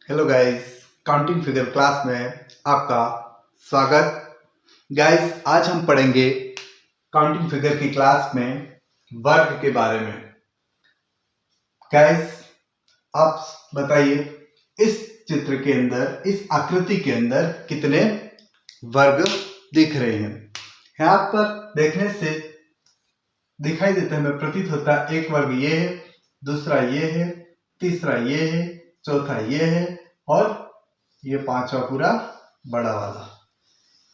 Hello guys, counting figure class में आपका स्वागत। गाइस, आज हम पढ़ेंगे काउंटिंग फिगर की क्लास में वर्ग के बारे में। गाइस, आप बताइए, इस चित्र के अंदर, इस आकृति के अंदर कितने वर्ग दिख रहे हैं? यहाँ पर देखने से दिखाई देता है, हमें प्रतीत होता है एक वर्ग ये है, दूसरा ये है, तीसरा ये है, चौथा ये है और ये पांचवा पूरा बड़ा वाला।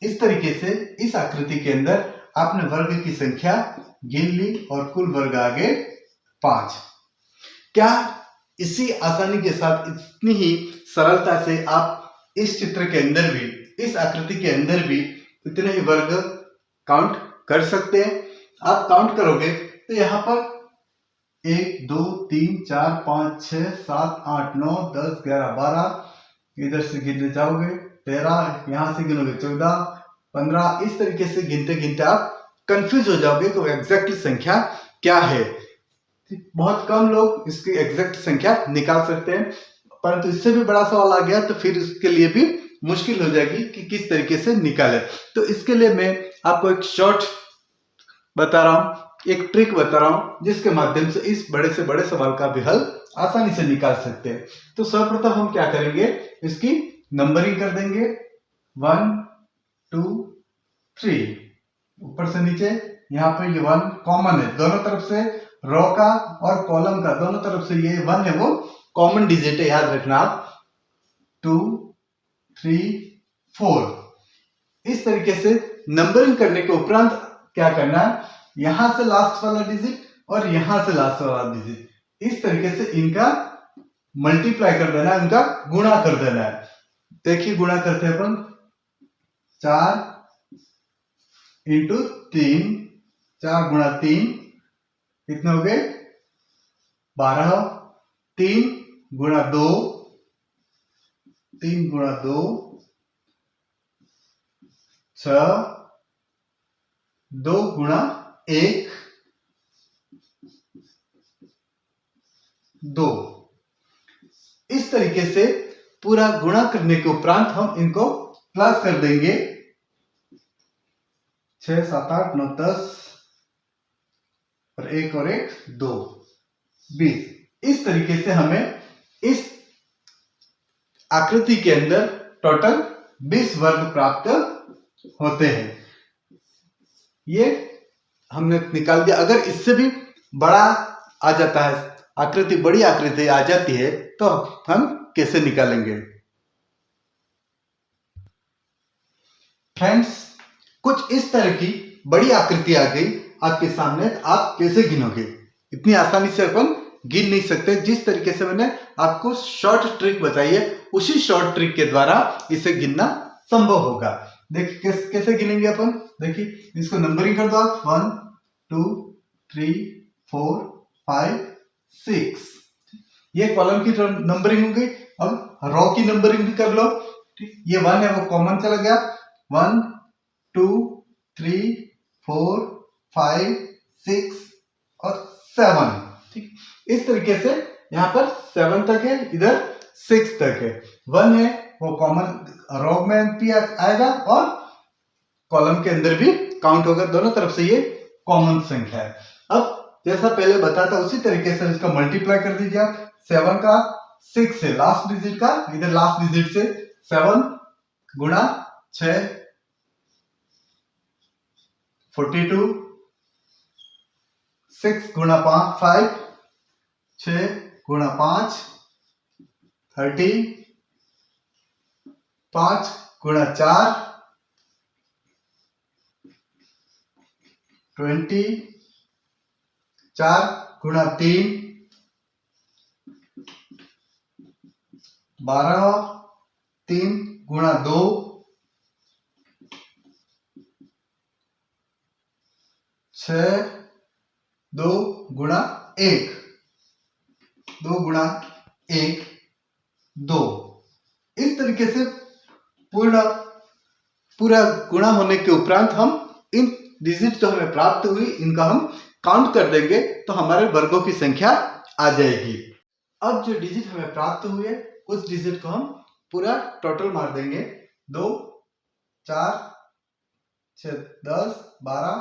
इस तरीके से इस आकृति के अंदर आपने वर्ग की संख्या गिन ली और कुल वर्ग आ गए 5। क्या इसी आसानी के साथ, इतनी ही सरलता से आप इस चित्र के अंदर भी, इस आकृति के अंदर भी इतने ही वर्ग काउंट कर सकते हैं? आप काउंट करोगे तो यहाँ पर 1 2 3 4 5 6 7 8 9 10 11 12, इधर से गिनने जाओगे 13, यहाँ से गिनोगे 14 15, इस तरीके से गिनते गिनते आप कंफ्यूज हो जाओगे तो एग्जैक्ट संख्या क्या है। बहुत कम लोग इसकी एग्जैक्ट संख्या निकाल सकते हैं, परंतु इससे भी बड़ा सवाल आ गया तो फिर इसके लिए भी मुश्किल हो जाएगी कि किस तरीके से निकाले। तो इसके लिए मैं आपको एक शॉर्ट बता रहा हूं, एक ट्रिक बता रहा हूं, जिसके माध्यम से इस बड़े से बड़े सवाल का भी हल आसानी से निकाल सकते हैं। तो सर्वप्रथम हम क्या करेंगे, इसकी नंबरिंग कर देंगे 1 2 3, ऊपर से नीचे। यहाँ पे ये 1 कॉमन है, दोनों तरफ से रो का और कॉलम का दोनों तरफ से ये 1 है, वो कॉमन डिजिट है, याद रखना आप। 2 3 4, इस तरीके से नंबरिंग करने के उपरांत क्या करना है, यहां से लास्ट वाला डिजिट और यहां से लास्ट वाला डिजिट, इस तरीके से इनका मल्टीप्लाई कर देना है, इनका गुणा कर देना है। देखिए गुणा करते हैं अपन, 4 इंटू 3, 4 गुणा 3 कितने हो गए 12, 3 गुणा 2, 3 गुणा 2 6, 2 गुणा 1 2। इस तरीके से पूरा गुणा करने के उपरांत हम इनको प्लस कर देंगे, 6 7 8 9 10 और 1 और 1 2 20। इस तरीके से हमें इस आकृति के अंदर टोटल 20 वर्ग प्राप्त होते हैं। ये हमने निकाल दिया। अगर इससे भी बड़ा आ जाता है, आकृति बड़ी आकृति आ जाती है, तो हम कैसे निकालेंगे? फ्रेंड्स, कुछ इस तरह की बड़ी आकृति आ गई आपके सामने, आप कैसे गिनोगे? इतनी आसानी से अपन गिन नहीं सकते। जिस तरीके से मैंने आपको शॉर्ट ट्रिक बताई है, उसी शॉर्ट ट्रिक के द्वारा इसे गिनना संभव होगा। देखिए कैसे गिनेंगे अपन। देखिए इसको नंबरिंग कर दो आप, 1 2 3 4 5 6, ये कॉलम की नंबरिंग हो गई। अब रो की नंबरिंग भी कर लो। ये 1 है, वो कॉमन चला गया, 1 2 3 4 5 6 और 7। ठीक, इस तरीके से यहाँ पर 7 तक है, इधर 6 तक है। 1 है वो कॉमन रो में भी आएगा और कॉलम के अंदर भी काउंट होगा, दोनों तरफ से ये कॉमन संख्या है। अब जैसा पहले बताता उसी तरीके से इसका मल्टीप्लाई कर दीजिए आप। 7 का 6 से लास्ट डिजिट का, इधर लास्ट डिजिट से 7 गुणा 6 42, 6 गुणा 5 6 गुणा 5 30, 5 गुणा 4 20, 4 गुणा 3 12, 3 गुणा 2 6, 2 गुणा 1, 2 गुणा 1 2। इस तरीके से पूरा गुणा होने के उपरांत हम इन डिजिट जो हमें प्राप्त हुई, इनका हम काउंट कर देंगे तो हमारे वर्गों की संख्या आ जाएगी। अब जो डिजिट हमें प्राप्त हुए उस डिजिट को हम पूरा टोटल मार देंगे। 2 4 6 10 12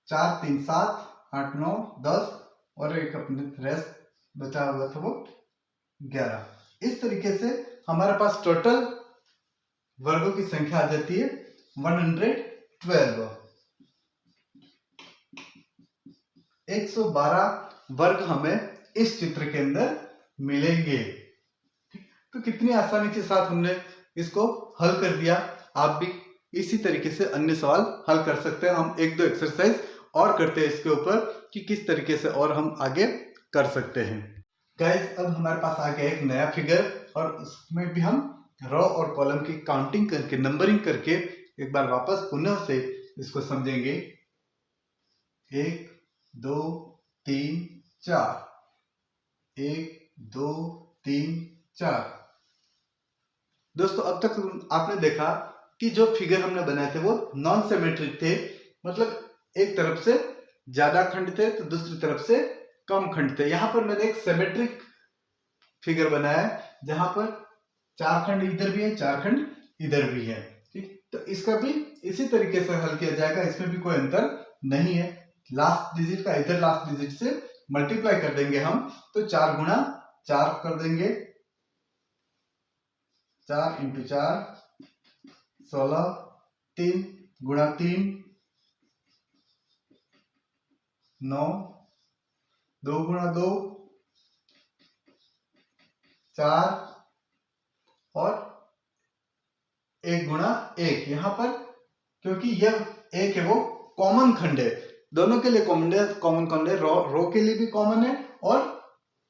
4 3 7 8 9 10 और एक अपने रेस्ट बचा हुआ था वो 11। इस तरीके से हमारे पास टोटल वर्गों की संख्या आ जाती है 112। 112 वर्ग हमें इस चित्र के अंदर मिलेंगे। तो कितनी आसानी के साथ हमने इसको हल कर दिया। आप भी इसी तरीके से अन्य सवाल हल कर सकते हैं। हम एक दो एक्सरसाइज और करते हैं इसके ऊपर कि किस तरीके से और हम आगे कर सकते हैं। गाइस, अब हमारे पास आ गया एक नया फिगर और उसमें भी हम रो और कॉलम की काउंटिंग करके, नंबरिंग करके एक बार वापस पुनः से इसको समझेंगे। 1 2 3 4 1 2 3 4। दोस्तों, अब तक आपने देखा कि जो फिगर हमने बनाए थे वो नॉन सिमेट्रिक थे, मतलब एक तरफ से ज्यादा खंड थे तो दूसरी तरफ से कम खंड थे। यहां पर मैंने एक सिमेट्रिक फिगर बनाया है जहां पर 4 खंड इधर भी है, 4 खंड इधर भी है। ठीक, तो इसका भी इसी तरीके से हल किया जाएगा, इसमें भी कोई अंतर नहीं है। लास्ट डिजिट का इधर लास्ट डिजिट से मल्टीप्लाई कर देंगे हम, तो 4 गुणा 4 कर देंगे। 4 इंटू 4 16, 3 गुणा 3 9, 2 गुणा 2 4 और 1 गुणा 1। यहां पर क्योंकि यह 1 है वो कॉमन खंड है, दोनों के लिए कॉमन खंड है। रो के लिए भी कॉमन है और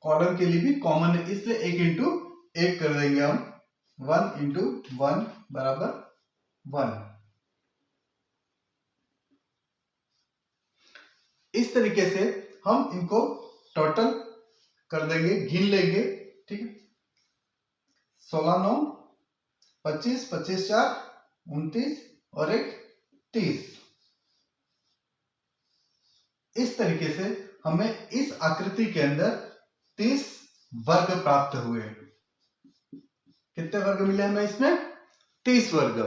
कॉलम के लिए भी कॉमन है, इसलिए 1 इंटू 1 कर देंगे हम। 1 इंटू 1 बराबर 1। इस तरीके से हम इनको टोटल कर देंगे, गिन लेंगे। ठीक है, 16 9 25, 25 4 29 और 1 30। इस तरीके से हमें इस आकृति के अंदर 30 वर्ग प्राप्त हुए। कितने वर्ग मिले हमें इसमें? 30 वर्ग।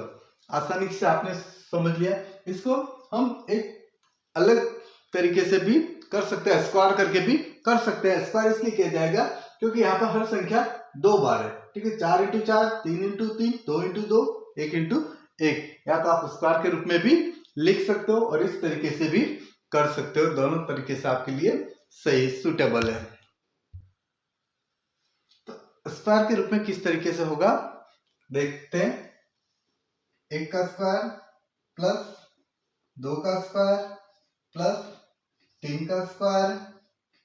आसानी से आपने समझ लिया। इसको हम एक अलग तरीके से भी कर सकते हैं, स्क्वायर करके भी कर सकते हैं। स्क्वायर इसलिए किया जाएगा क्योंकि यहाँ पर हर संख्या 2 बार है। ठीक है, 4 इंटू 4, 3 इंटू 3, 2 इंटू 2, 1 इंटू 1। या तो आप स्क्वायर के रूप में भी लिख सकते हो और इस तरीके से भी कर सकते हो। दोनों तरीके से आपके लिए सही सुटेबल है। तो स्क्वायर के रूप में किस तरीके से होगा देखते हैं। 1 का स्क्वायर प्लस 2 का स्क्वायर प्लस 3 का स्क्वायर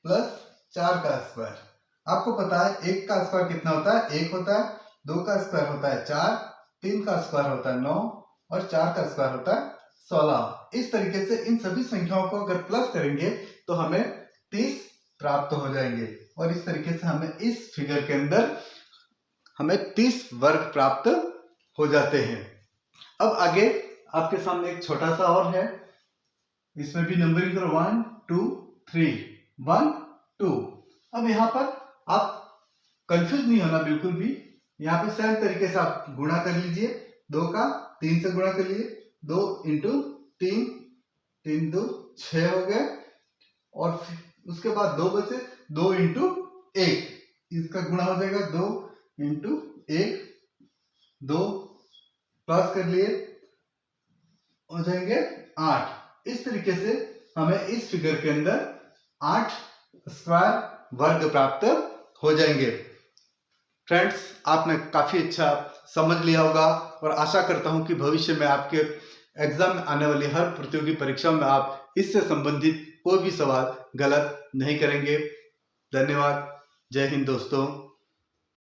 प्लस 4 का स्क्वायर। आपको पता है 1 का स्क्वायर कितना होता है? 1 होता है। 2 का स्क्वायर होता है 4, 3 का स्क्वायर होता है 9 और 4 का स्क्वायर होता है 16। इस तरीके से इन सभी संख्याओं को अगर प्लस करेंगे तो हमें 30 प्राप्त हो जाएंगे और इस तरीके से हमें इस फिगर के अंदर हमें 30 वर्ग प्राप्त हो जाते हैं। अब आगे आपके सामने एक छोटा सा और है, इसमें भी नंबरिंग करो 1 2 3 1 2। अब यहाँ पर आप कंफ्यूज नहीं होना बिल्कुल भी। यहाँ पे सेम तरीके से आप गुणा कर लीजिए। 2 का 3 से गुणा कर लीजिए। 2 इंटू 3, 3 2 6 हो गए और फिर उसके बाद 2 बचे। 2 इंटू 1, इसका गुणा हो जाएगा 2 इंटू 1, 2 प्लस कर लिए हो जाएंगे 8। इस तरीके से हमें इस फिगर के अंदर 8 स्क्वायर वर्ग प्राप्त हो जाएंगे। फ्रेंड्स, आपने काफी अच्छा समझ लिया होगा और आशा करता हूं कि भविष्य में आपके एग्जाम में आने वाली हर प्रतियोगी परीक्षा में आप इससे संबंधित कोई भी सवाल गलत नहीं करेंगे। धन्यवाद। जय हिंद दोस्तों।